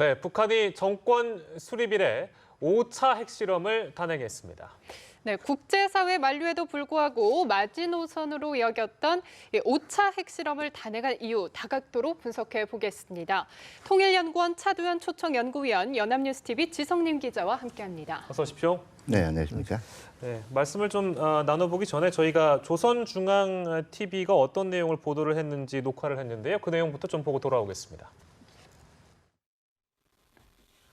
네, 북한이 정권 수립 이래 5차 핵실험을 단행했습니다. 네, 국제사회 만류에도 불구하고 마지노선으로 여겼던 5차 핵실험을 단행한 이유 다각도로 분석해 보겠습니다. 통일연구원 차두현 초청연구위원, 연합뉴스TV 지성림 기자와 함께합니다. 어서 오십시오. 네, 안녕하십니까. 네, 말씀을 좀 나눠보기 전에 저희가 조선중앙TV가 어떤 내용을 보도를 했는지 녹화를 했는데요. 그 내용부터 좀 보고 돌아오겠습니다.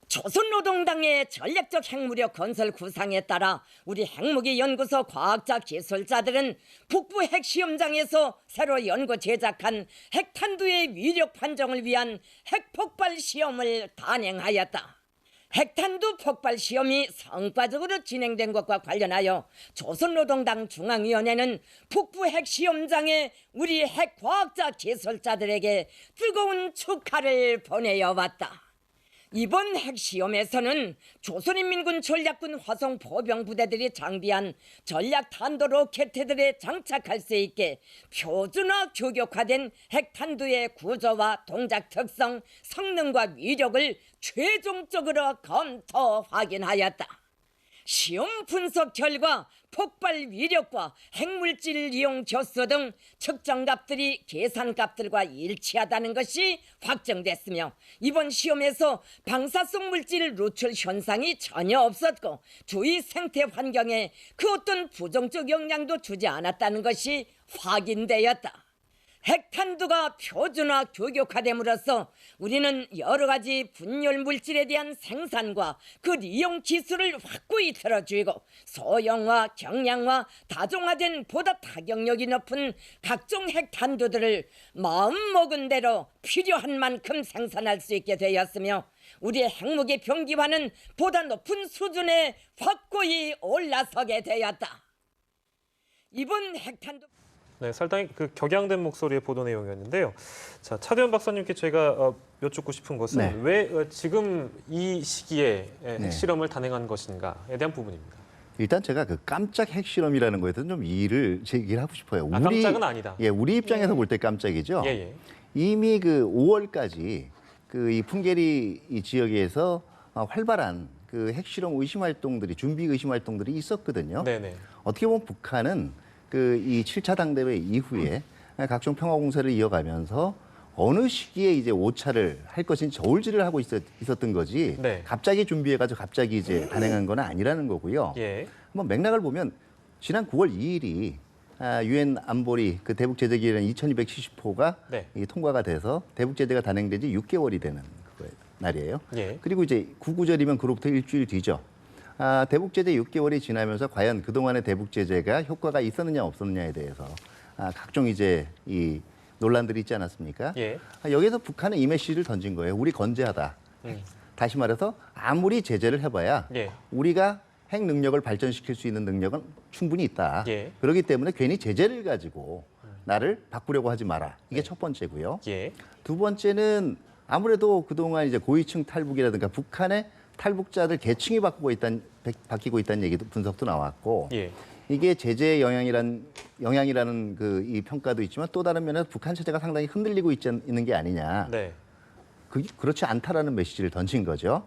조선노동당의 전략적 핵무력 건설 구상에 따라 우리 핵무기 연구소 과학자 기술자들은 북부 핵시험장에서 새로 연구 제작한 핵탄두의 위력 판정을 위한 핵폭발 시험을 단행하였다. 핵탄두 폭발 시험이 성과적으로 진행된 것과 관련하여 조선노동당 중앙위원회는 북부 핵시험장에 우리 핵과학자 기술자들에게 뜨거운 축하를 보내어 왔다. 이번 핵시험에서는 조선인민군 전략군 화성 포병 부대들이 장비한 전략 탄도 로켓들에 장착할 수 있게 표준화 규격화된 핵탄두의 구조와 동작 특성, 성능과 위력을 최종적으로 검토 확인하였다. 시험 분석 결과 폭발 위력과 핵물질 이용 교수 등 측정값들이 계산값들과 일치하다는 것이 확정됐으며 이번 시험에서 방사성 물질 누출 현상이 전혀 없었고 주위 생태 환경에 그 어떤 부정적 영향도 주지 않았다는 것이 확인되었다. 핵탄두가 표준화 규격화됨으로써 우리는 여러 가지 분열 물질에 대한 생산과 그 이용 기술을 확고히 틀어주고 소형화, 경량화, 다종화된 보다 타격력이 높은 각종 핵탄두들을 마음먹은 대로 필요한 만큼 생산할 수 있게 되었으며 우리의 핵무기 병기화는 보다 높은 수준에 확고히 올라서게 되었다. 이번 핵탄두 네, 상당히 격양된 목소리의 보도 내용이었는데요. 자, 차두현 박사님께 저희가 여쭙고 싶은 것은 네. 왜 지금 이 시기에 핵실험을 단행한 것인가에 대한 부분입니다. 일단 제가 그 깜짝 핵실험이라는 거에 대해서 좀 이의를 제기를 하고 싶어요. 깜짝은 아니다. 예, 우리 입장에서 볼 때 깜짝이죠. 예, 예. 이미 그 5월까지 그 이 풍계리 이 지역에서 활발한 그 핵실험 의심 활동들이 준비 의심 활동들이 있었거든요. 네네. 어떻게 보면 북한은 그 이 7차 당대회 이후에 각종 평화 공세를 이어가면서 어느 시기에 이제 5차를 할 것인지 저울질을 하고 있었던 거지. 네. 갑자기 준비해가지고 갑자기 이제 단행한 건 아니라는 거고요. 예. 한번 맥락을 보면 지난 9월 2일이 유엔 안보리 그 대북 제재 기일은 2270호가 네. 통과가 돼서 대북 제재가 단행된 지 6개월이 되는 날이에요. 예. 그리고 이제 구구절이면 그로부터 일주일 뒤죠. 대북 제재 6개월이 지나면서 과연 그동안의 대북 제재가 효과가 있었느냐 없었느냐에 대해서 각종 이제 이 논란들이 있지 않았습니까? 예. 여기서 북한은 이 메시지를 던진 거예요. 우리 건재하다. 다시 말해서 아무리 제재를 해봐야 예. 우리가 핵 능력을 발전시킬 수 있는 능력은 충분히 있다. 예. 그렇기 때문에 괜히 제재를 가지고 나를 바꾸려고 하지 마라. 이게 첫 번째고요. 예. 두 번째는 아무래도 그동안 이제 고위층 탈북이라든가 북한의 탈북자들 계층이 바뀌고 있다는 얘기도 분석도 나왔고 예. 이게 제재의 영향이라는 그 이 평가도 있지만 또 다른 면에서 북한 체제가 상당히 흔들리고 있는 게 아니냐. 네. 그렇지 않다라는 메시지를 던진 거죠.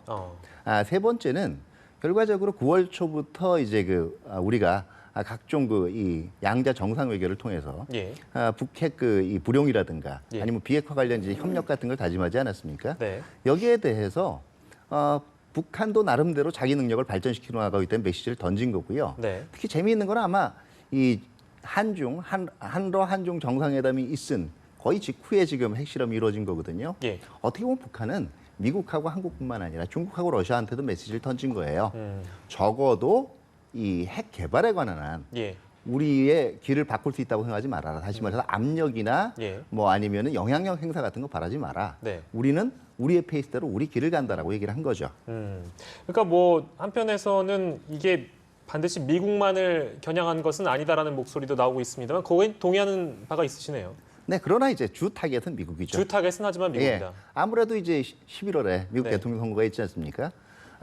세 번째는 결과적으로 9월 초부터 이제 우리가 각종 이 양자 정상 외교를 통해서 예. 북핵 이 불용이라든가 예. 아니면 비핵화 관련 이제 협력 같은 걸 다짐하지 않았습니까? 네. 여기에 대해서 북한도 나름대로 자기 능력을 발전시키려 나가고 있다는 메시지를 던진 거고요. 네. 특히 재미있는 건 아마 이 한러 한중 정상회담이 있은 거의 직후에 지금 핵실험이 이루어진 거거든요. 예. 어떻게 보면 북한은 미국하고 한국뿐만 아니라 중국하고 러시아한테도 메시지를 던진 거예요. 적어도 이 핵 개발에 관한 예. 우리의 길을 바꿀 수 있다고 생각하지 말아라. 다시 말해서 압력이나 예. 뭐 아니면은 영향력 행사 같은 거 바라지 마라. 네. 우리는 우리의 페이스대로 우리 길을 간다라고 얘기를 한 거죠. 그러니까 뭐 한편에서는 이게 반드시 미국만을 겨냥한 것은 아니다라는 목소리도 나오고 있습니다만 거기에 동의하는 바가 있으시네요. 네, 그러나 이제 주 타겟은 미국이죠. 주 타겟은 하지만 미국이다. 예, 아무래도 이제 11월에 미국 네. 대통령 선거가 있지 않습니까?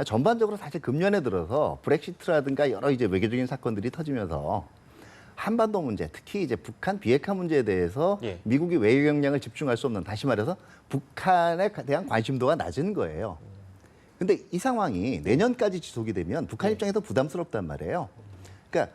전반적으로 사실 금년에 들어서 브렉시트라든가 여러 이제 외교적인 사건들이 터지면서 한반도 문제, 특히 이제 북한 비핵화 문제에 대해서 예. 미국이 외교 역량을 집중할 수 없는, 다시 말해서 북한에 대한 관심도가 낮은 거예요. 근데 이 상황이 내년까지 지속이 되면 북한 입장에서 부담스럽단 말이에요. 그러니까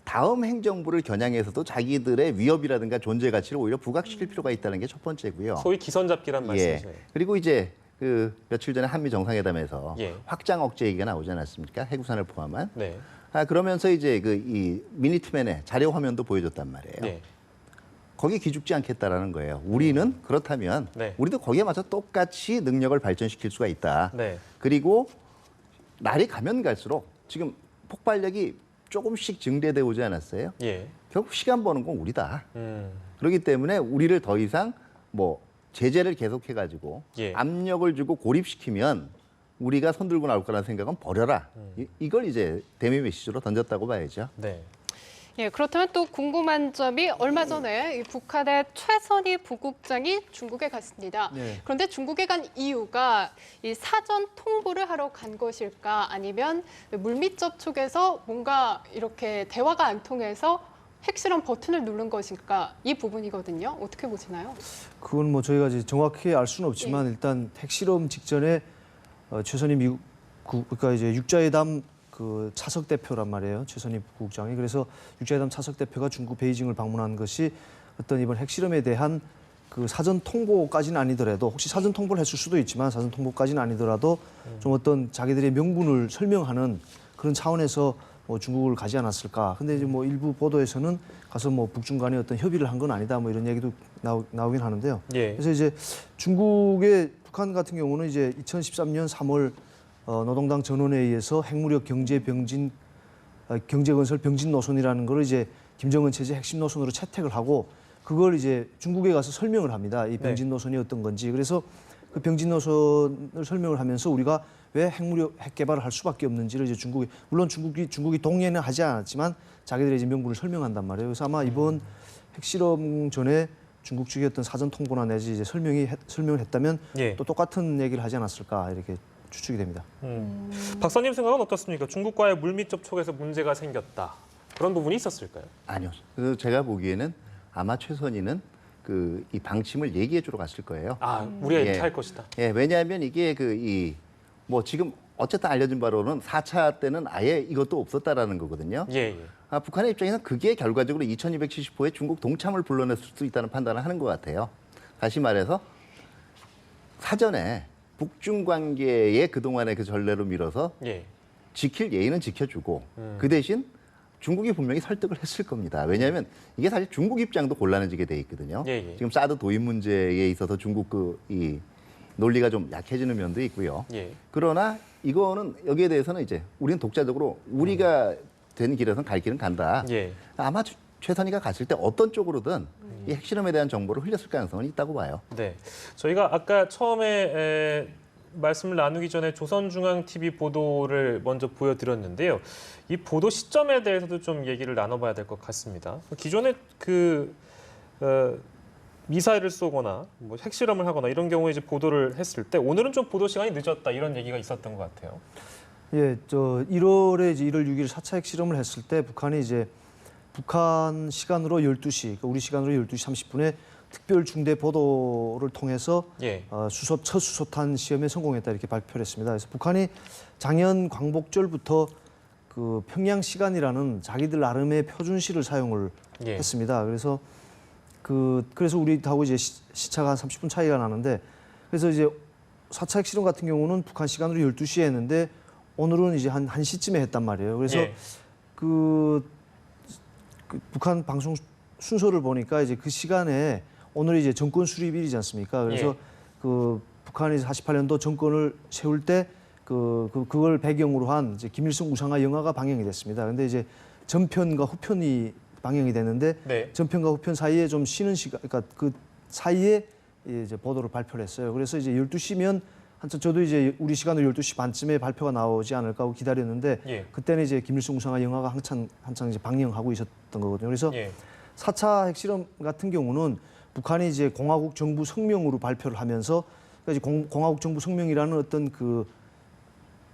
다음 행정부를 겨냥해서도 자기들의 위협이라든가 존재 가치를 오히려 부각시킬 필요가 있다는 게 첫 번째고요. 소위 기선 잡기란 말씀이세요. 그리고 이제 그 며칠 전에 한미 정상회담에서 예. 확장 억제 얘기가 나오지 않았습니까? 해구산을 포함한. 네. 그러면서 이제 그 이 미니트맨의 자료 화면도 보여줬단 말이에요. 네. 거기에 기죽지 않겠다라는 거예요. 우리는 그렇다면 네. 우리도 거기에 맞춰 똑같이 능력을 발전시킬 수가 있다. 네. 그리고 날이 가면 갈수록 지금 폭발력이 조금씩 증대돼 오지 않았어요? 예. 결국 시간 버는 건 우리다. 음. 그렇기 때문에 우리를 더 이상 뭐 제재를 계속해가지고 예. 압력을 주고 고립시키면 우리가 손들고 나올 거라는 생각은 버려라. 이걸 이제 대미 메시지로 던졌다고 봐야죠. 네. 예, 그렇다면 또 궁금한 점이 얼마 전에 이 북한의 최선희 부국장이 중국에 갔습니다. 네. 그런데 중국에 간 이유가 이 사전 통보를 하러 간 것일까 아니면 물밑 접촉에서 뭔가 이렇게 대화가 안 통해서 핵실험 버튼을 누른 것일까 이 부분이거든요. 어떻게 보시나요? 그건 뭐 저희가 이제 정확히 알 수는 없지만 일단 핵실험 직전에 최선희 미국 그러니까 이제 육자회담 그 차석 대표란 말이에요. 최선희 국장이. 그래서 육자회담 차석 대표가 중국 베이징을 방문한 것이 어떤 이번 핵실험에 대한 그 사전 통보까지는 아니더라도 혹시 사전 통보를 했을 수도 있지만 사전 통보까지는 아니더라도 좀 어떤 자기들의 명분을 설명하는 그런 차원에서 뭐 중국을 가지 않았을까. 근데 이제 뭐 일부 보도에서는 가서 뭐 북중 간에 어떤 협의를 한 건 아니다 뭐 이런 얘기도 나오긴 하는데요. 예. 그래서 이제 중국의 북한 같은 경우는 이제 2013년 3월 노동당 전원에 의해서 핵무력 경제건설 병진 노선이라는 걸 이제 김정은 체제 핵심 노선으로 채택을 하고 그걸 이제 중국에 가서 설명을 합니다. 이 병진 노선이 어떤 건지. 그래서 그 병진 노선을 설명을 하면서 우리가 왜 핵 개발을 할 수밖에 없는지를 이제 물론 중국이 동의는 하지 않았지만 자기들의 이제 명분을 설명한단 말이에요. 그래서 아마 이번 핵실험 전에 중국 측의 어떤 사전 통보나 내지 이제 설명을 했다면 예. 또 똑같은 얘기를 하지 않았을까 이렇게 추측이 됩니다. 박사님 생각은 어떻습니까? 중국과의 물밑 접촉에서 문제가 생겼다. 그런 부분이 있었을까요? 아니요. 그래서 제가 보기에는 아마 최선희는 그 이 방침을 얘기해 주러 갔을 거예요. 아, 우리가 이렇게 예. 할 것이다. 예, 왜냐하면 이게 뭐 지금 어쨌든 알려진 바로는 4차 때는 아예 이것도 없었다라는 거거든요. 예, 예. 북한의 입장에서는 그게 결과적으로 2270호에 중국 동참을 불러냈을 수 있다는 판단을 하는 것 같아요. 다시 말해서 사전에 북중 관계의 그동안의 그 전례로 밀어서 예. 지킬 예의는 지켜주고 그 대신 중국이 분명히 설득을 했을 겁니다. 왜냐하면 이게 사실 중국 입장도 곤란해지게 돼 있거든요. 예, 예. 지금 사드 도입 문제에 있어서 중국 이 논리가 좀 약해지는 면도 있고요. 예. 그러나 이거는 여기에 대해서는 이제 우리는 독자적으로 우리가 된 길에선 갈 길은 간다. 예. 아마 최선희가 갔을 때 어떤 쪽으로든 이 핵실험에 대한 정보를 흘렸을 가능성은 있다고 봐요. 네. 저희가 아까 처음에 말씀을 나누기 전에 조선중앙TV 보도를 먼저 보여드렸는데요. 이 보도 시점에 대해서도 좀 얘기를 나눠봐야 될 것 같습니다. 기존에 미사일을 쏘거나 뭐 핵실험을 하거나 이런 경우에 이제 보도를 했을 때 오늘은 좀 보도 시간이 늦었다 이런 얘기가 있었던 것 같아요. 예, 1월에 이제 1월 6일 4차 핵실험을 했을 때 북한이 이제 북한 시간으로 12시, 그러니까 우리 시간으로 12시 30분에 특별 중대 보도를 통해서 예. 첫 수소탄 시험에 성공했다 이렇게 발표를 했습니다. 그래서 북한이 작년 광복절부터 그 평양 시간이라는 자기들 나름의 표준시를 사용을 예. 했습니다. 그래서 그래서 우리하고 이제 시차가 한 30분 차이가 나는데 그래서 이제 4차 핵실험 같은 경우는 북한 시간으로 12시에 했는데 오늘은 이제 한 1시쯤에 했단 말이에요. 그래서 예. 그 북한 방송 순서를 보니까 이제 그 시간에 오늘이 이제 정권 수립일이지 않습니까? 그래서 예. 그 북한이 48년도 정권을 세울 때 그걸 배경으로 한 이제 김일성 우상화 영화가 방영이 됐습니다. 근데 이제 전편과 후편이 방영이 됐는데 네. 전편과 후편 사이에 좀 쉬는 시간, 그러니까 그 사이에 이제 보도를 발표를 했어요. 그래서 이제 12시면 저도 이제 우리 시간으로 12시 반쯤에 발표가 나오지 않을까 하고 기다렸는데 예. 그때는 이제 김일성 우상화 영화가 한창 이제 방영하고 있었던 거거든요. 그래서 예. 4차 핵실험 같은 경우는 북한이 이제 공화국 정부 성명으로 발표를 하면서 그러니까 이제 공화국 정부 성명이라는 어떤 그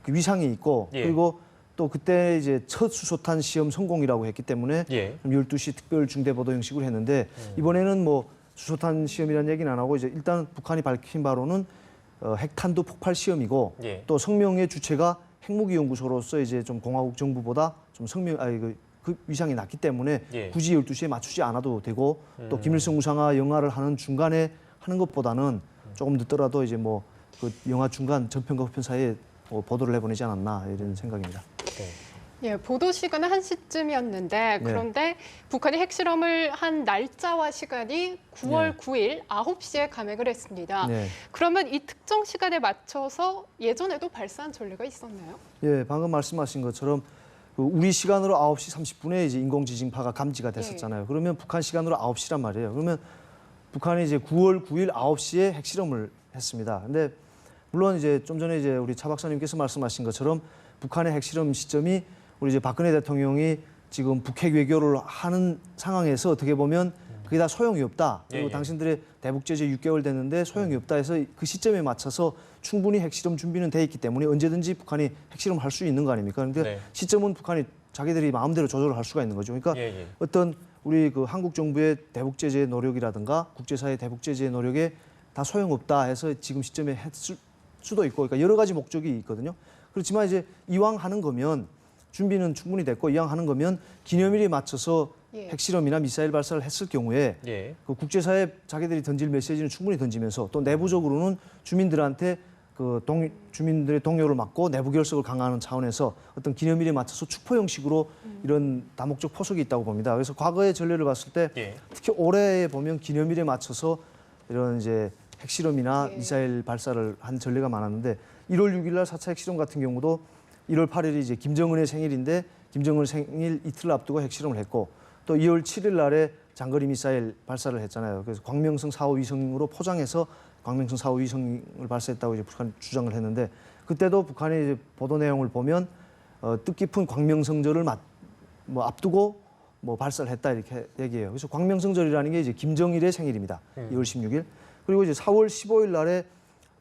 위상이 있고 예. 그리고 또 그때 이제 첫 수소탄 시험 성공이라고 했기 때문에 예. 12시 특별 중대 보도 형식으로 했는데 이번에는 뭐 수소탄 시험이라는 얘기는 안 하고 이제 일단 북한이 밝힌 바로는 핵탄두 폭발 시험이고 예. 또 성명의 주체가 핵무기 연구소로서 이제 좀 공화국 정부보다 좀 그 위상이 낮기 때문에 예. 굳이 12시에 맞추지 않아도 되고 또 김일성 우상화 영화를 하는 중간에 하는 것보다는 조금 늦더라도 이제 뭐 그 영화 중간 전편과 후편 사이에 보도를 해보내지 않았나 이런 생각입니다. 네. 예, 보도 시간은 1시쯤이었는데 그런데 북한이 핵실험을 한 날짜와 시간이 9월 9일 9시에 감행을 했습니다. 네. 그러면 이 특정 시간에 맞춰서 예전에도 발사한 전례가 있었나요? 예, 방금 말씀하신 것처럼 그 우리 시간으로 9시 30분에 이제 인공지진파가 감지가 됐었잖아요. 그러면 북한 시간으로 9시란 말이에요. 그러면 북한이 이제 9월 9일 9시에 핵실험을 했습니다. 근데 물론 이제 좀 전에 이제 우리 차 박사님께서 말씀하신 것처럼 북한의 핵실험 시점이 우리 이제 박근혜 대통령이 지금 북핵 외교를 하는 상황에서 어떻게 보면 그게 다 소용이 없다. 그리고 예. 당신들의 대북 제재 6개월 됐는데 소용이 없다 해서 그 시점에 맞춰서 충분히 핵실험 준비는 돼 있기 때문에 언제든지 북한이 핵실험을 할 수 있는 거 아닙니까? 그런데 네. 시점은 북한이 자기들이 마음대로 조절을 할 수가 있는 거죠. 그러니까 예, 예. 어떤 우리 그 한국 정부의 대북 제재 노력이라든가 국제사회 대북 제재 노력에 다 소용없다 해서 지금 시점에 했을 수도 있고, 그러니까 여러 가지 목적이 있거든요. 그렇지만 이제 이왕 하는 거면 준비는 충분히 됐고 이왕 하는 거면 기념일에 맞춰서 예. 핵실험이나 미사일 발사를 했을 경우에 예. 그 국제사회 자기들이 던질 메시지는 충분히 던지면서 또 내부적으로는 주민들한테 주민들의 동요를 막고 내부 결속을 강화하는 차원에서 어떤 기념일에 맞춰서 축포 형식으로 이런 다목적 포석이 있다고 봅니다. 그래서 과거의 전례를 봤을 때 예. 특히 올해에 보면 기념일에 맞춰서 이런 이제 핵실험이나 예. 미사일 발사를 한 전례가 많았는데 1월 6일 날 4차 핵실험 같은 경우도 1월 8일이 이제 김정은의 생일인데 김정은 생일 이틀 앞두고 핵실험을 했고 또 2월 7일 날에 장거리 미사일 발사를 했잖아요. 그래서 광명성 4호 위성으로 포장해서 광명성 4호 위성을 발사했다고 이제 북한이 주장을 했는데 그때도 북한의 이제 보도 내용을 보면 뜻깊은 광명성절을 앞두고 발사를 했다 이렇게 얘기해요. 그래서 광명성절이라는 게 이제 김정일의 생일입니다. 2월 16일. 그리고 이제 4월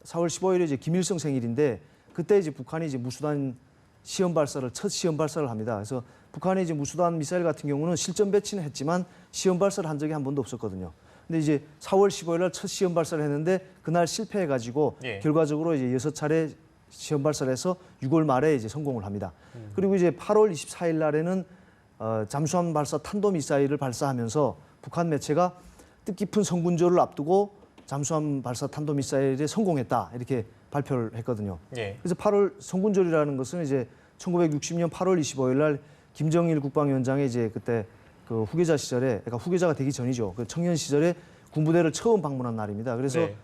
15일에 이제 김일성 생일인데 그때 이제 북한이 이제 무수단 첫 시험 발사를 합니다. 그래서 북한이 이제 무수단 미사일 같은 경우는 실전 배치는 했지만 시험 발사를 한 적이 한 번도 없었거든요. 근데 이제 4월 15일 날 첫 시험 발사를 했는데 그날 실패해가지고 예. 결과적으로 이제 6차례 시험 발사를 해서 6월 말에 이제 성공을 합니다. 그리고 이제 8월 24일 날에는 잠수함 발사 탄도미사일을 발사하면서 북한 매체가 뜻깊은 성군절을 앞두고 잠수함 발사 탄도미사일에 성공했다 이렇게 발표를 했거든요. 예. 그래서 8월 성군절이라는 것은 이제 1960년 8월 25일 날 김정일 국방위원장의 이제 그때 그 후계자 시절에, 그러니까 후계자가 되기 전이죠. 그 청년 시절에 군부대를 처음 방문한 날입니다. 그래서 네.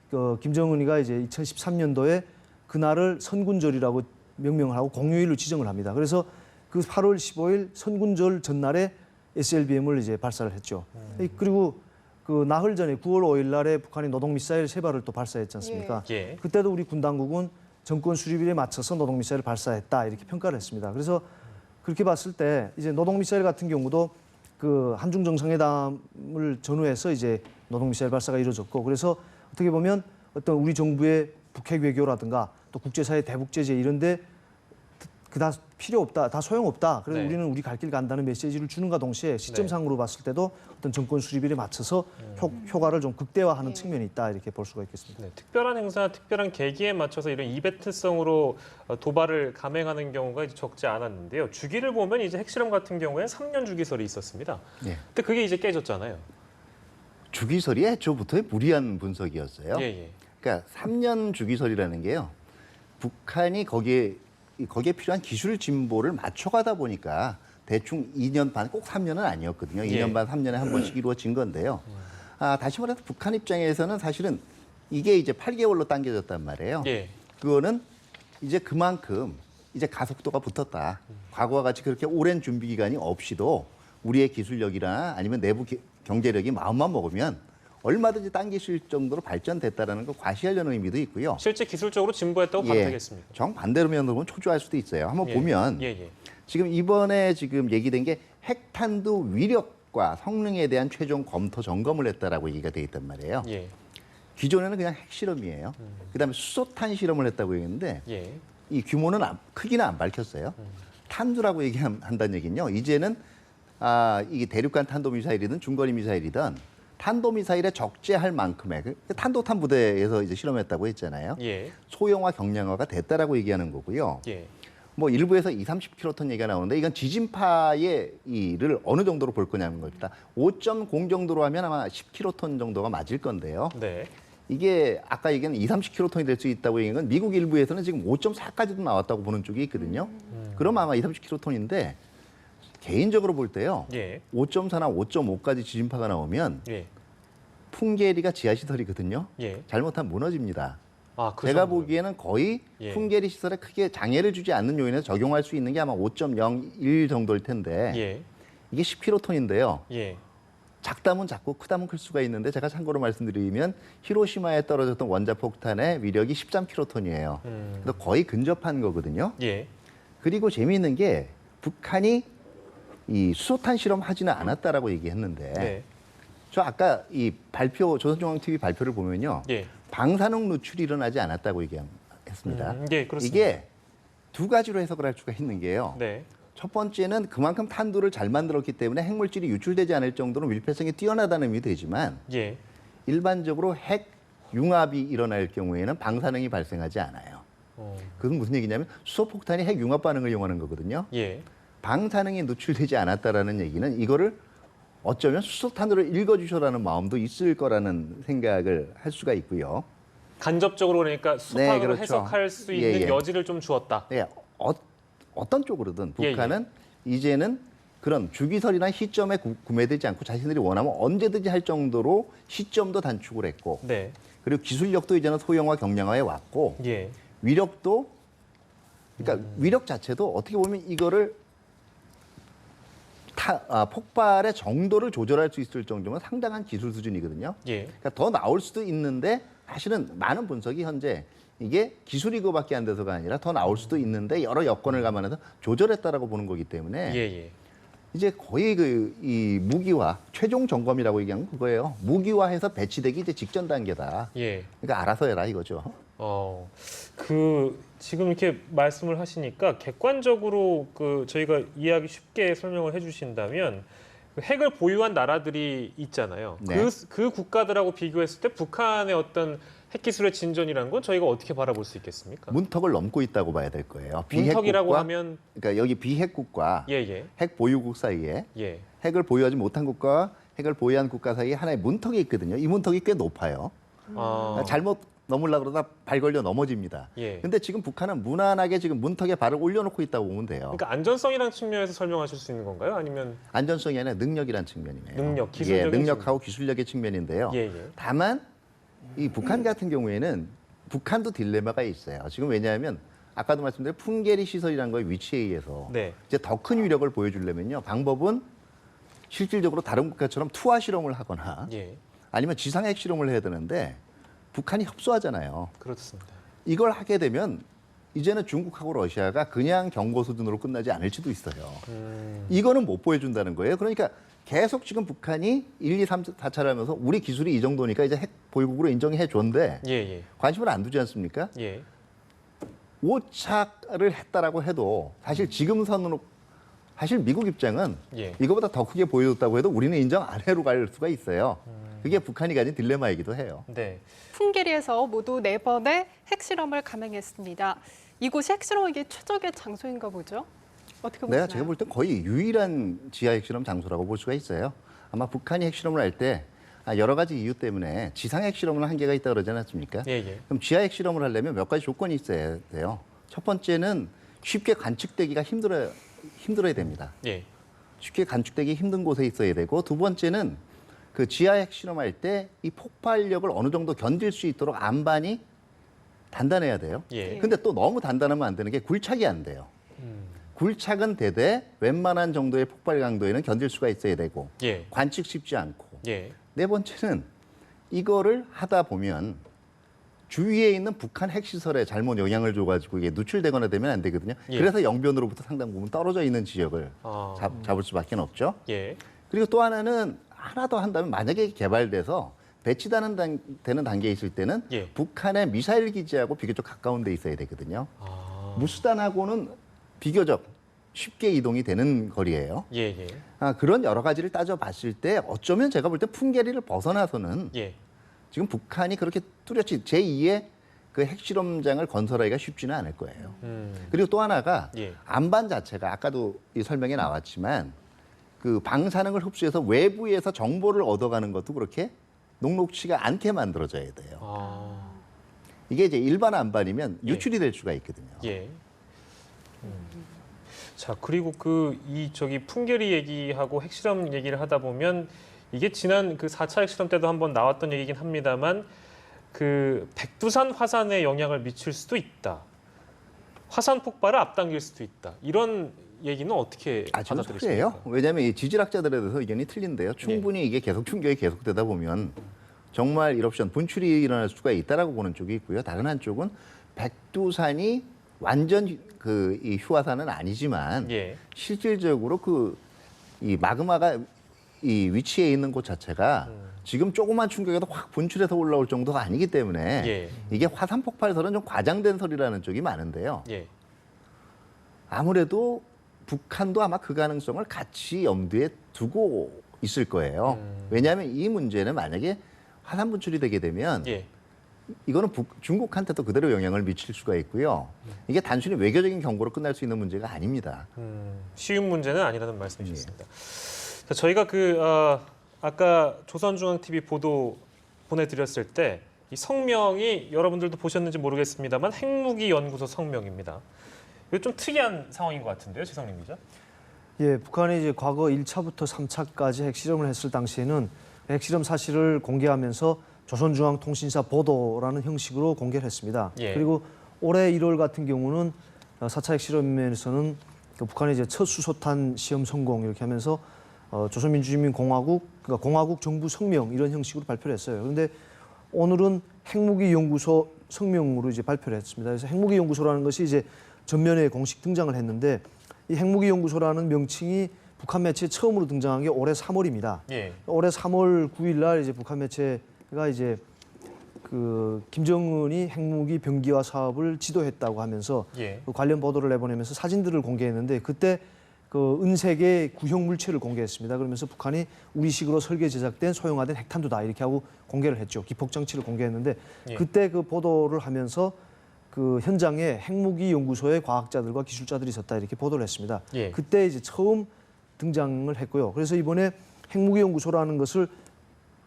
그 김정은이가 이제 2013년도에 그날을 선군절이라고 명명을 하고 공휴일로 지정을 합니다. 그래서 그 8월 15일 선군절 전날에 SLBM을 이제 발사를 했죠. 그리고 그 나흘 전에 9월 5일 날에 북한이 노동미사일 3발을 또 발사했지 않습니까? 예. 그때도 우리 군 당국은 정권 수립일에 맞춰서 노동미사일을 발사했다 이렇게 평가를 했습니다. 그래서 그렇게 봤을 때 이제 노동미사일 같은 경우도 그 한중 정상회담을 전후해서 이제 노동미사일 발사가 이루어졌고 그래서 어떻게 보면 어떤 우리 정부의 북핵 외교라든가 또 국제사회 대북 제재 이런데 그다 필요 없다, 다 소용 없다. 그래서 네. 우리는 우리 갈 길 간다는 메시지를 주는가 동시에 시점상으로 봤을 때도 어떤 정권 수립일에 맞춰서 효과를 좀 극대화하는 측면이 있다 이렇게 볼 수가 있겠습니다. 네, 특별한 행사, 특별한 계기에 맞춰서 이런 이벤트성으로 도발을 감행하는 경우가 이제 적지 않았는데요. 주기를 보면 이제 핵실험 같은 경우에 3년 주기설이 있었습니다. 예. 근데 그게 이제 깨졌잖아요. 주기설이 애초부터의 무리한 분석이었어요. 예, 예. 그러니까 3년 주기설이라는 게요. 북한이 거기에 필요한 기술 진보를 맞춰가다 보니까 대충 2년 반, 꼭 3년은 아니었거든요. 2년 반, 3년에 한 번씩 이루어진 건데요. 다시 말해서 북한 입장에서는 사실은 이게 이제 8개월로 당겨졌단 말이에요. 예. 그거는 이제 그만큼 이제 가속도가 붙었다. 과거와 같이 그렇게 오랜 준비 기간이 없이도 우리의 기술력이나 아니면 내부 경제력이 마음만 먹으면 얼마든지 당기실 정도로 발전됐다라는 걸 과시하려는 의미도 있고요. 실제 기술적으로 진보했다고 봐도 되겠습니까? 정반대로 보면 초조할 수도 있어요. 한번 보면 예. 지금 이번에 지금 얘기된 게 핵탄두 위력과 성능에 대한 최종 검토 점검을 했다라고 얘기가 돼 있단 말이에요. 예. 기존에는 그냥 핵실험이에요. 그다음에 수소탄 실험을 했다고 했는데 예. 이 규모는 크기는 안 밝혔어요. 탄두라고 얘기한다는 얘기는요. 이제는 이게 대륙간 탄도미사일이든 중거리 미사일이든 탄도미사일에 적재할 만큼의 탄도탄 부대에서 이제 실험했다고 했잖아요. 예. 소형화 경량화가 됐다라고 얘기하는 거고요. 예. 뭐 일부에서 30kton 얘기가 나오는데 이건 지진파의 이를 어느 정도로 볼 거냐는 겁니다. 5.0 정도로 하면 아마 10kton 정도가 맞을 건데요. 네. 이게 아까 얘기한 20-30kton이 될 수 있다고 얘기한 건 미국 일부에서는 지금 5.4까지도 나왔다고 보는 쪽이 있거든요. 그럼 아마 20-30kton인데 개인적으로 볼 때요. 예. 5.4나 5.5까지 지진파가 나오면 예. 풍계리가 지하시설이거든요. 예. 잘못하면 무너집니다. 아, 그 제가 정도요? 보기에는 거의 예. 풍계리 시설에 크게 장애를 주지 않는 요인에서 적용할 수 있는 게 아마 5.01 정도일 텐데 예. 이게 10kton인데요. 예. 작다면 작고 크다면 클 수가 있는데 제가 참고로 말씀드리면 히로시마에 떨어졌던 원자폭탄의 위력이 13kton이에요. 그래서 거의 근접한 거거든요. 예. 그리고 재미있는 게 북한이 이 수소탄 실험 하지는 않았다라고 얘기했는데 네. 저 아까 이 발표 조선중앙TV 발표를 보면요. 예. 방사능 누출이 일어나지 않았다고 얘기했습니다. 예, 그렇습니다. 이게 두 가지로 해석을 할 수가 있는 게요. 네. 첫 번째는 그만큼 탄두를 잘 만들었기 때문에 핵물질이 유출되지 않을 정도로 밀폐성이 뛰어나다는 의미 되지만 예. 일반적으로 핵 융합이 일어날 경우에는 방사능이 발생하지 않아요. 그건 무슨 얘기냐면 수소폭탄이 핵 융합 반응을 이용하는 거거든요. 예. 방사능이 누출되지 않았다라는 얘기는 이거를 어쩌면 수소탄으로 읽어주셔라는 마음도 있을 거라는 생각을 할 수가 있고요. 간접적으로 그러니까 수소탄으로 그렇죠. 해석할 수 예, 있는 예. 여지를 좀 주었다. 네, 어떤 쪽으로든 예, 북한은 이제는 그런 주기설이나 시점에 구매되지 않고 자신들이 원하면 언제든지 할 정도로 시점도 단축을 했고 네. 그리고 기술력도 이제는 소형화 경량화에 왔고 예. 위력도 그러니까 위력 자체도 어떻게 보면 이거를 폭발의 정도를 조절할 수 있을 정도면 상당한 기술 수준이거든요. 예. 그러니까 더 나올 수도 있는데 사실은 많은 분석이 현재 이게 기술이 그거밖에 안 돼서가 아니라 더 나올 수도 있는데 여러 여건을 감안해서 조절했다라고 보는 거기 때문에 예. 예. 이제 거의 이 무기화 최종 점검이라고 얘기하는 그거예요. 무기화해서 배치되기 이제 직전 단계다. 예. 그러니까 알아서 해라 이거죠. 지금 이렇게 말씀을 하시니까 객관적으로 저희가 이해하기 쉽게 설명을 해주신다면 그 핵을 보유한 나라들이 있잖아요. 네. 그 국가들하고 비교했을 때 북한의 어떤 핵 기술의 진전이라는 건 저희가 어떻게 바라볼 수 있겠습니까? 문턱을 넘고 있다고 봐야 될 거예요. 문턱이라고 비핵국과, 하면 그러니까 여기 비핵국과 예예 핵 보유국 사이에 예. 핵을 보유하지 못한 국가와 핵을 보유한 국가 사이에 하나의 문턱이 있거든요. 이 문턱이 꽤 높아요. 잘못 넘으려고 그러다 발 걸려 넘어집니다. 예. 근데 지금 북한은 무난하게 지금 문턱에 발을 올려놓고 있다고 보면 돼요. 그러니까 안전성이라는 측면에서 설명하실 수 있는 건가요? 아니면 안전성이 아니라 능력이라는 측면이네요. 능력, 기술적인 능력하고 기술력의 측면인데요. 예, 예. 다만 이 북한 같은 경우에는 북한도 딜레마가 있어요. 지금 왜냐하면 아까도 말씀드린 풍계리 시설이라는 거의 위치에 의해서 네. 이제 더 큰 위력을 보여주려면요. 방법은 실질적으로 다른 국가처럼 투하 실험을 하거나 예. 아니면 지상핵 실험을 해야 되는데 북한이 협소하잖아요. 그렇습니다. 이걸 하게 되면 이제는 중국하고 러시아가 그냥 경고 수준으로 끝나지 않을지도 있어요. 이거는 못 보여준다는 거예요. 그러니까 계속 지금 북한이 1, 2, 3, 4차를 하면서 우리 기술이 이 정도니까 이제 핵 보유국으로 인정해 줬는데 예. 관심을 안 두지 않습니까? 예. 5차를 했다라고 해도 사실 지금 선으로 사실 미국 입장은 예. 이거보다 더 크게 보여줬다고 해도 우리는 인정 안 해로 갈 수가 있어요. 그게 북한이 가진 딜레마이기도 해요. 네. 풍계리에서 모두 4번의 핵실험을 감행했습니다. 이곳이 핵실험에게 최적의 장소인가 보죠? 어떻게 보시나요? 제가 볼 땐 거의 유일한 지하 핵실험 장소라고 볼 수가 있어요. 아마 북한이 핵실험을 할 때 여러 가지 이유 때문에 지상 핵실험은 한계가 있다 그러지 않았습니까? 예. 그럼 지하 핵실험을 하려면 몇 가지 조건이 있어야 돼요. 첫 번째는 쉽게 관측되기가 힘들어야 됩니다. 예. 쉽게 관측되기 힘든 곳에 있어야 되고 두 번째는 그 지하 핵실험할 때 이 폭발력을 어느 정도 견딜 수 있도록 안반이 단단해야 돼요. 예. 근데 또 너무 단단하면 안 되는 게 굴착이 안 돼요. 굴착은 되되 웬만한 정도의 폭발 강도에는 견딜 수가 있어야 되고 예. 관측 쉽지 않고 예. 네 번째는 이거를 하다 보면 주위에 있는 북한 핵시설에 잘못 영향을 줘가지고 이게 누출되거나 되면 안 되거든요. 예. 그래서 영변으로부터 상당 부분 떨어져 있는 지역을 잡을 수밖에 없죠. 예. 그리고 또 하나는 하나 더 한다면 만약에 개발돼서 배치되는 되는 단계에 있을 때는 예. 북한의 미사일 기지하고 비교적 가까운 데 있어야 되거든요. 무수단하고는 비교적 쉽게 이동이 되는 거리예요. 예, 예. 그런 여러 가지를 따져봤을 때 어쩌면 제가 볼 때 풍계리를 벗어나서는 예. 지금 북한이 그렇게 뚜렷이 제2의 그 핵실험장을 건설하기가 쉽지는 않을 거예요. 그리고 또 하나가 예. 안반 자체가 아까도 이 설명에 나왔지만 그 방사능을 흡수해서 외부에서 정보를 얻어가는 것도 그렇게 녹록치가 않게 만들어져야 돼요. 아, 이게 이제 일반 안반이면 유출이 될 수가 있거든요. 예. 자, 그리고 저기 풍계리 얘기하고 핵실험 얘기를 하다 보면 이게 지난 그 4차 핵실험 때도 한번 나왔던 얘기긴 합니다만 그 백두산 화산에 영향을 미칠 수도 있다. 화산 폭발을 앞당길 수도 있다. 이런 얘기는 어떻게 저는 받아들이십니까? 소리예요. 왜냐하면 이 지질학자들에 대해서 의견이 틀린데요. 충분히 이게 계속 충격이 계속되다 보면 정말 이럽션 분출이 일어날 수가 있다라고 보는 쪽이 있고요. 다른 한쪽은 백두산이 완전 이 휴화산은 아니지만 예. 실질적으로 이 마그마가 이 위치에 있는 곳 자체가 지금 조그만 충격에도 확 분출해서 올라올 정도가 아니기 때문에 예. 이게 화산 폭발설은 좀 과장된 설이라는 쪽이 많은데요. 예. 아무래도 북한도 아마 그 가능성을 같이 염두에 두고 있을 거예요. 왜냐하면 이 문제는 만약에 화산 분출이 되게 되면 예. 이거는 중국한테도 그대로 영향을 미칠 수가 있고요. 이게 단순히 외교적인 경고로 끝날 수 있는 문제가 아닙니다. 쉬운 문제는 아니라는 말씀이셨습니다. 자, 저희가 아까 조선중앙TV 보도 보내드렸을 때 이 성명이 여러분들도 보셨는지 모르겠습니다만 핵무기 연구소 성명입니다. 이거 좀 특이한 상황인 것 같은데요, 지성님 기자? 예, 북한이 이제 과거 1차부터 3차까지 핵실험을 했을 당시에는 핵실험 사실을 공개하면서 조선중앙통신사 보도라는 형식으로 공개를 했습니다. 예. 그리고 올해 1월 같은 경우는 4차 핵실험에서는 북한이 이제 첫 수소탄 시험 성공 이렇게 하면서 조선민주주의인민공화국 그러니까 공화국 정부 성명 이런 형식으로 발표를 했어요. 그런데 오늘은 핵무기 연구소 성명으로 이제 발표를 했습니다. 그래서 핵무기 연구소라는 것이 이제 전면에 공식 등장을 했는데 이 핵무기 연구소라는 명칭이 북한 매체에 처음으로 등장한 게 올해 3월입니다. 예. 올해 3월 9일 날 이제 북한 매체가 이제 그 김정은이 핵무기 병기화 사업을 지도했다고 하면서 예. 그 관련 보도를 내보내면서 사진들을 공개했는데 그때 그 은색의 구형 물체를 공개했습니다. 그러면서 북한이 우리식으로 설계 제작된 소형화된 핵탄두다 이렇게 하고 공개를 했죠. 기폭 장치를 공개했는데 예. 그때 그 보도를 하면서 그 현장에 핵무기 연구소의 과학자들과 기술자들이 있었다 이렇게 보도를 했습니다. 예. 그때 이제 처음 등장을 했고요. 그래서 이번에 핵무기 연구소라는 것을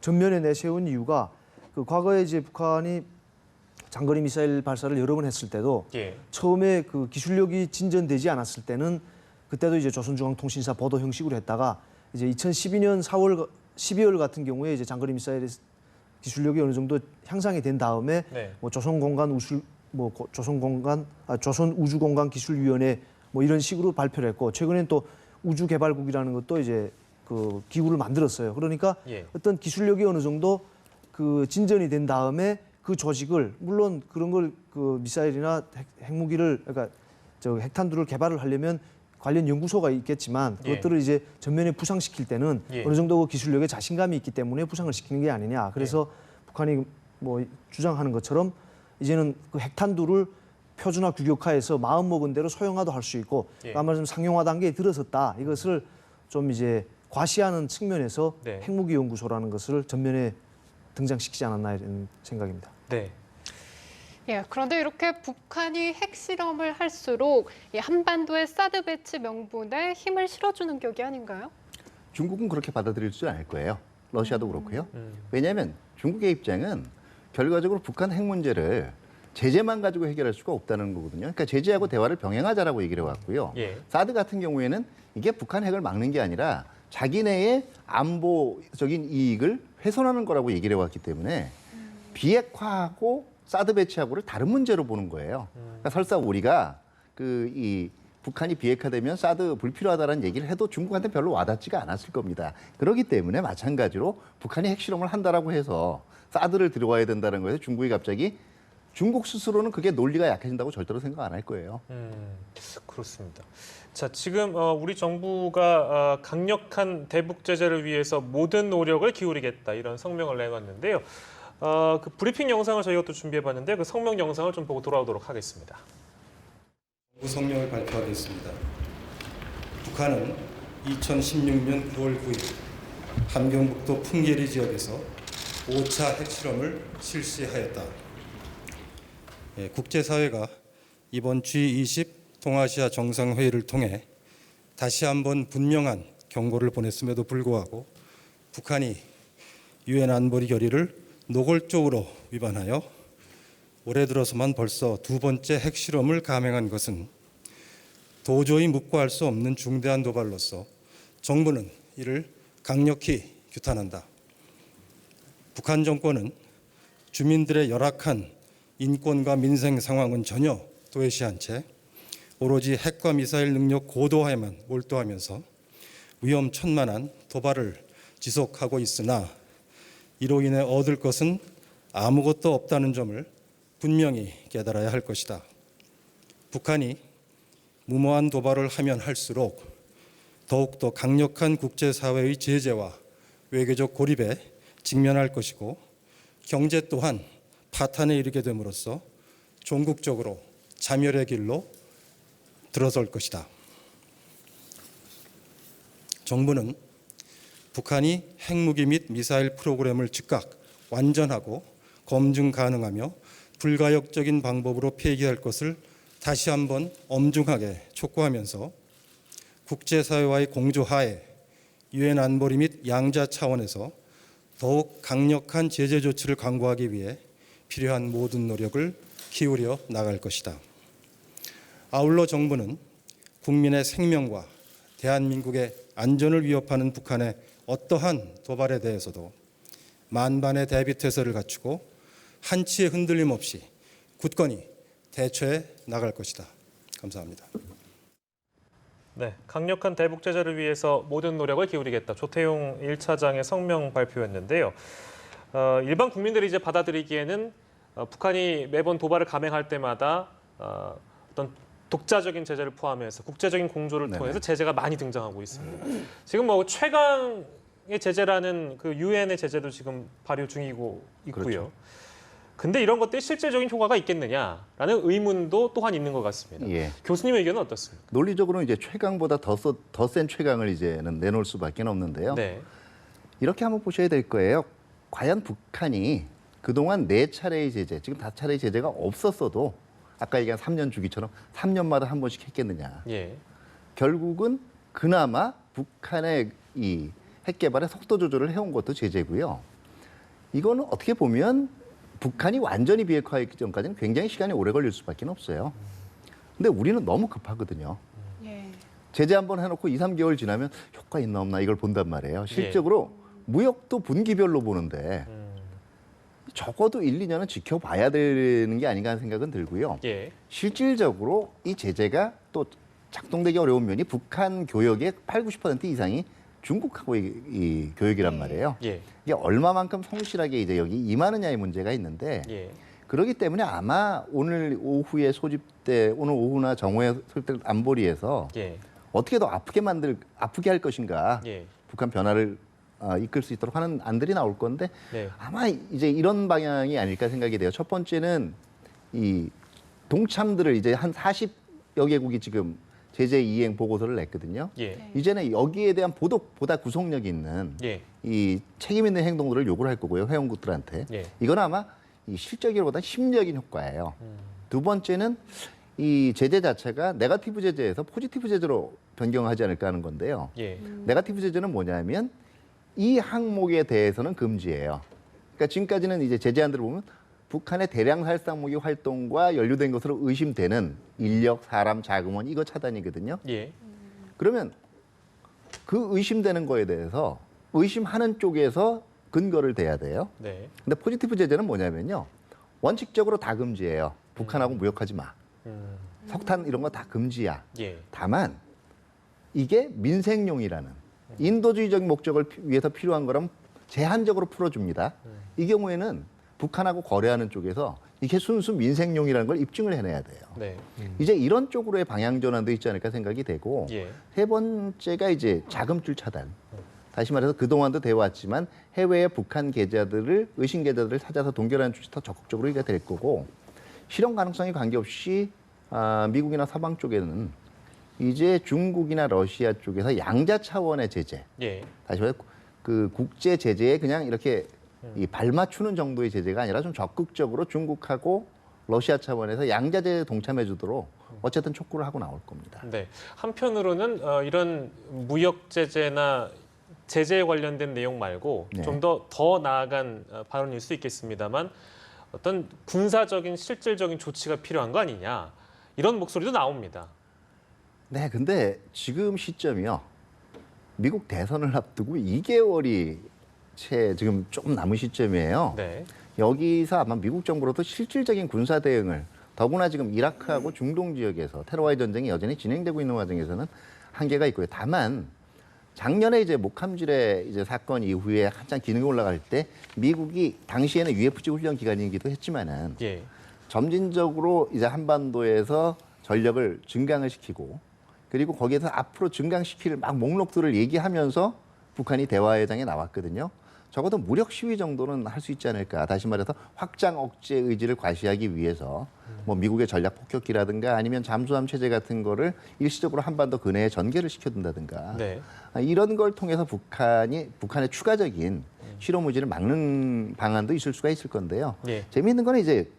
전면에 내세운 이유가 그 과거에 이제 북한이 장거리 미사일 발사를 여러 번 했을 때도 예. 처음에 그 기술력이 진전되지 않았을 때는 그때도 이제 조선중앙통신사 보도 형식으로 했다가 이제 2012년 12월 같은 경우에 이제 장거리 미사일 기술력이 어느 정도 향상이 된 다음에 네. 뭐 조선우주공간기술위원회 뭐 이런 식으로 발표를 했고 최근엔 또 우주개발국이라는 것도 이제 그 기구를 만들었어요. 그러니까 예. 어떤 기술력이 어느 정도 그 진전이 된 다음에 그 조직을 물론 그런 걸 그 미사일이나 핵무기를 그러니까 핵탄두를 개발을 하려면 관련 연구소가 있겠지만 그것들을 예. 이제 전면에 부상시킬 때는 예. 어느 정도 그 기술력에 자신감이 있기 때문에 부상을 시키는 게 아니냐. 그래서 북한이 뭐 주장하는 것처럼 이제는 그 핵탄두를 표준화 규격화해서 마음 먹은 대로 소형화도 할 수 있고 예. 아마 좀 상용화 단계에 들어섰다. 이것을 좀 이제 과시하는 측면에서 네. 핵무기 연구소라는 것을 전면에 등장시키지 않았나 이런 생각입니다. 네. 예, 그런데 이렇게 북한이 핵실험을 할수록 이 한반도의 사드 배치 명분에 힘을 실어주는 격이 아닌가요? 중국은 그렇게 받아들일 줄 알 거예요. 러시아도 그렇고요. 왜냐하면 중국의 입장은 결과적으로 북한 핵 문제를 제재만 가지고 해결할 수가 없다는 거거든요. 그러니까 제재하고 대화를 병행하자라고 얘기를 해왔고요. 예. 사드 같은 경우에는 이게 북한 핵을 막는 게 아니라 자기네의 안보적인 이익을 훼손하는 거라고 얘기를 해왔기 때문에 비핵화하고 사드 배치하고를 다른 문제로 보는 거예요. 그러니까 설사 우리가 이 북한이 비핵화되면 사드 불필요하다는 얘기를 해도 중국한테 별로 와닿지가 않았을 겁니다. 그렇기 때문에 마찬가지로 북한이 핵실험을 한다라고 해서 사드를 들어와야 된다는 거에서 중국이 갑자기 중국 스스로는 그게 논리가 약해진다고 절대로 생각 안 할 거예요. 그렇습니다. 자, 지금 우리 정부가 강력한 대북 제재를 위해서 모든 노력을 기울이겠다 이런 성명을 내놨는데요. 그 브리핑 영상을 저희가 또 준비해봤는데 그 성명 영상을 좀 보고 돌아오도록 하겠습니다. 정부 성명을 발표하겠습니다. 북한은 2016년 9월 9일 함경북도 풍계리 지역에서 5차 핵실험을 실시하였다. 국제사회가 이번 G20 동아시아 정상회의를 통해 다시 한번 분명한 경고를 보냈음에도 불구하고 북한이 유엔 안보리 결의를 노골적으로 위반하여 올해 들어서만 벌써 두 번째 핵실험을 감행한 것은 도저히 묵과할 수 없는 중대한 도발로서 정부는 이를 강력히 규탄한다. 북한 정권은 주민들의 열악한 인권과 민생 상황은 전혀 도외시한 채 오로지 핵과 미사일 능력 고도화에만 몰두하면서 위험천만한 도발을 지속하고 있으나 이로 인해 얻을 것은 아무것도 없다는 점을 분명히 깨달아야 할 것이다. 북한이 무모한 도발을 하면 할수록 더욱더 강력한 국제사회의 제재와 외교적 고립에 직면할 것이고 경제 또한 파탄에 이르게 됨으로써 종국적으로 자멸의 길로 들어설 것이다. 정부는 북한이 핵무기 및 미사일 프로그램을 즉각 완전하고 검증 가능하며 불가역적인 방법으로 폐기할 것을 다시 한번 엄중하게 촉구하면서 국제사회와의 공조하에 유엔 안보리 및 양자 차원에서 더욱 강력한 제재 조치를 강구하기 위해 필요한 모든 노력을 기울여 나갈 것이다. 아울러 정부는 국민의 생명과 대한민국의 안전을 위협하는 북한의 어떠한 도발에 대해서도 만반의 대비태세를 갖추고 한치의 흔들림 없이 굳건히 대처해 나갈 것이다. 감사합니다. 네, 강력한 대북 제재를 위해서 모든 노력을 기울이겠다. 조태용 1차장의 성명 발표였는데요. 일반 국민들이 이제 받아들이기에는 북한이 매번 도발을 감행할 때마다 어떤 독자적인 제재를 포함해서 국제적인 공조를 통해서 제재가 많이 등장하고 있습니다. 지금 뭐 최강의 제재라는 그 유엔의 제재도 지금 발효 중이고 있고요. 그렇죠. 근데 이런 것들이 실제적인 효과가 있겠느냐라는 의문도 또한 있는 것 같습니다. 예. 교수님의 의견은 어떻습니까? 논리적으로는 이제 최강보다 더 센 최강을 이제는 내놓을 수밖에 없는데요. 네. 이렇게 한번 보셔야 될 거예요. 과연 북한이 그동안 4차례의 제재, 지금 5차례의 제재가 없었어도 아까 얘기한 3년 주기처럼 3년마다 한 번씩 했겠느냐. 예. 결국은 그나마 북한의 이 핵 개발의 속도 조절을 해온 것도 제재고요. 이거는 어떻게 보면 북한이 완전히 비핵화하기 전까지는 굉장히 시간이 오래 걸릴 수밖에 없어요. 근데 우리는 너무 급하거든요. 예. 제재 한번 해놓고 2, 3개월 지나면 효과 있나 없나 이걸 본단 말이에요. 실적으로 무역도 분기별로 보는데 적어도 1, 2년은 지켜봐야 되는 게 아닌가 하는 생각은 들고요. 예. 실질적으로 이 제재가 또 작동되기 어려운 면이 북한 교역의 8, 90% 이상이 중국하고 이 교역이란 말이에요. 예. 이게 얼마만큼 성실하게 이제 여기 임하느냐의 문제가 있는데 예. 그렇기 때문에 아마 오늘 오후에 소집돼 오늘 오후나 정오에 소집될 안보리에서 예. 어떻게 더 아프게 할 것인가 예. 북한 변화를 이끌 수 있도록 하는 안들이 나올 건데 네. 아마 이제 이런 방향이 아닐까 생각이 돼요. 첫 번째는 이 동참들을 이제 한 40여 개국이 지금 제재 이행 보고서를 냈거든요. 예. 이제는 여기에 대한 보다 구속력이 있는 예. 이 책임 있는 행동들을 요구를 할 거고요. 회원국들한테. 예. 이건 아마 이 실적이보다 심리적인 효과예요. 두 번째는 이 제재 자체가 네거티브 제재에서 포지티브 제재로 변경하지 않을까 하는 건데요. 예. 네거티브 제재는 뭐냐면 이 항목에 대해서는 금지예요. 그러니까 지금까지는 이제 제재안들을 보면 북한의 대량 살상 무기 활동과 연루된 것으로 의심되는 인력, 사람, 자금원 이거 차단이거든요. 예. 그러면 그 의심되는 거에 대해서 의심하는 쪽에서 근거를 대야 돼요. 네. 근데 포지티브 제재는 뭐냐면요. 원칙적으로 다 금지예요. 북한하고 무역하지 마. 석탄 이런 거 다 금지야. 예. 다만 이게 민생용이라는 인도주의적 목적을 위해서 필요한 거라면 제한적으로 풀어줍니다. 이 경우에는 북한하고 거래하는 쪽에서 이게 순수 민생용이라는 걸 입증을 해내야 돼요. 네. 이제 이런 쪽으로의 방향 전환도 있지 않을까 생각이 되고 예. 세 번째가 이제 자금줄 차단. 다시 말해서 그동안도 돼왔지만 해외의 북한 계좌들을 의심 계좌들을 찾아서 동결하는 조치 더 적극적으로 이게 될 거고 실현 가능성에 관계없이 미국이나 서방 쪽에는 이제 중국이나 러시아 쪽에서 양자 차원의 제재, 예. 다시 말해 그 국제 제재에 그냥 이렇게 이 발맞추는 정도의 제재가 아니라 좀 적극적으로 중국하고 러시아 차원에서 양자 제재에 동참해 주도록 어쨌든 촉구를 하고 나올 겁니다. 네. 한편으로는 이런 무역 제재나 제재에 관련된 내용 말고 네. 좀 더 나아간 발언일 수 있겠습니다만 어떤 군사적인 실질적인 조치가 필요한 거 아니냐 이런 목소리도 나옵니다. 네, 근데 지금 시점이요. 미국 대선을 앞두고 2개월이 채 지금 조금 남은 시점이에요. 네. 여기서 아마 미국 정부로도 실질적인 군사 대응을 더구나 지금 이라크하고 중동 지역에서 테러와의 전쟁이 여전히 진행되고 있는 과정에서는 한계가 있고요. 다만 작년에 이제 목함질의 이제 사건 이후에 한창 기능이 올라갈 때 미국이 당시에는 UFC 훈련 기간이기도 했지만은 예. 점진적으로 이제 한반도에서 전력을 증강을 시키고 그리고 거기에서 앞으로 증강시킬 막 목록들을 얘기하면서 북한이 대화회장에 나왔거든요. 적어도 무력 시위 정도는 할 수 있지 않을까. 다시 말해서 확장 억제 의지를 과시하기 위해서 뭐 미국의 전략 폭격기라든가 아니면 잠수함 체제 같은 거를 일시적으로 한반도 근해에 전개를 시켜둔다든가 네. 이런 걸 통해서 북한의 추가적인 실험 의지를 막는 방안도 있을 수가 있을 건데요. 예. 재미있는 건 이제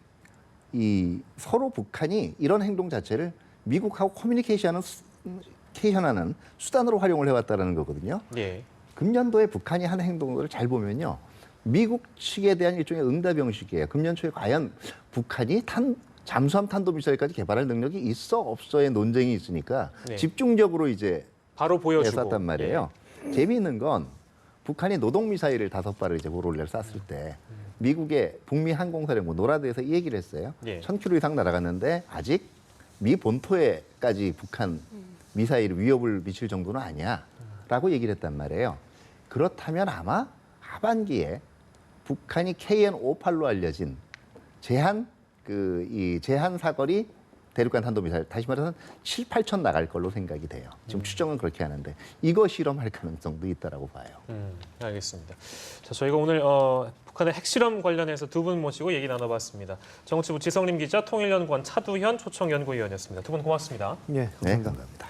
이 서로 북한이 이런 행동 자체를 미국하고 커뮤니케이션하는 수단으로 활용을 해왔다는 거거든요. 예. 금년도에 북한이 한 행동을 잘 보면요. 미국 측에 대한 일종의 응답 형식이에요. 금년 초에 과연 북한이 잠수함 탄도미사일까지 개발할 능력이 있어 없어의 논쟁이 있으니까 네. 집중적으로 이제 바로 보여주고. 쐈단 말이에요. 재미있는 건 북한이 노동미사일을 5발을 이제 고롤레를 쐈을 때 미국의 북미 항공사령부 노라드에서 이 얘기를 했어요. 예. 1000km 이상 날아갔는데 아직 미 본토에까지 북한 미사일이 위협을 미칠 정도는 아니야라고 얘기를 했단 말이에요. 그렇다면 아마 하반기에 북한이 KN-58로 알려진 제한 사거리 대륙간 탄도미사일 다시 말해서 7, 8천 나갈 걸로 생각이 돼요. 지금 추정은 그렇게 하는데 이거 실험할 가능성도 있다라고 봐요. 알겠습니다. 자, 저희가 오늘 북한의 핵실험 관련해서 두 분 모시고 얘기 나눠봤습니다. 정치부 지성림 기자, 통일연구원 차두현 초청연구위원이었습니다. 두 분 고맙습니다. 예, 네, 감사합니다.